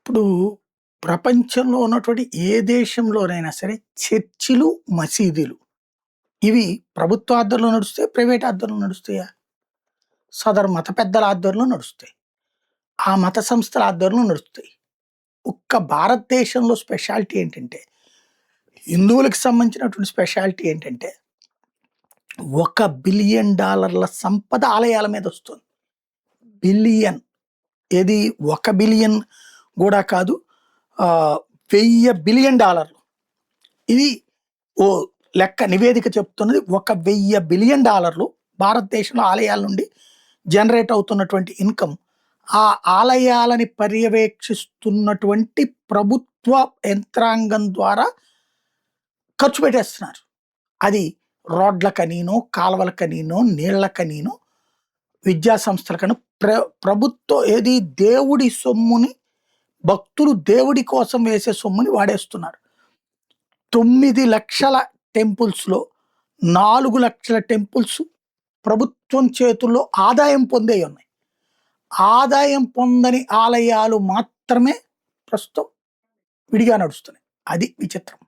ఇప్పుడు ప్రపంచంలో ఉన్నటువంటి ఏ దేశంలోనైనా సరే చర్చిలు, మసీదులు ఇవి ప్రభుత్వ ఆధ్వర్యంలో నడుస్తాయి, ప్రైవేట్ ఆధ్వర్యంలో నడుస్తాయా? సదరు మత పెద్దల ఆధ్వర్యంలో నడుస్తాయి. ఆ మత సంస్థల ఆధ్వర్యంలో నడుస్తాయి. ఒక్క భారతదేశంలో స్పెషాలిటీ ఏంటంటే, హిందువులకు సంబంధించినటువంటి స్పెషాలిటీ ఏంటంటే, $1 బిలియన్ సంపద ఆలయాల మీద వస్తుంది. బిలియన్ ఏది 1 బిలియన్ గూడా కాదు. 1000 బిలియన్ డాలర్లు. ఇది ఓ లెక్క నివేదిక చెప్తున్నది. 1000 బిలియన్ డాలర్లు భారతదేశంలో ఆలయాల నుండి జనరేట్ అవుతున్నటువంటి ఇన్కమ్. ఆ ఆలయాలని పర్యవేక్షిస్తున్నటువంటి ప్రభుత్వ యంత్రాంగం ద్వారా ఖర్చు పెట్టేస్తున్నారు. అది రోడ్లకనీనో, కాలువలకనీనో, నీళ్ళకనీనో, విద్యా సంస్థలకనో ప్రభుత్వం ఏది దేవుడి సొమ్ముని, భక్తులు దేవుడి కోసం వేసే సొమ్ముని వాడేస్తున్నారు. 9 లక్షల టెంపుల్స్‌లో 4 లక్షల టెంపుల్స్ ప్రభుత్వం చేతుల్లో ఆదాయం పొందేయి ఉన్నాయి. ఆదాయం పొందని ఆలయాలు మాత్రమే ప్రస్తుతం విడిగా నడుస్తున్నాయి. అది విచిత్రం.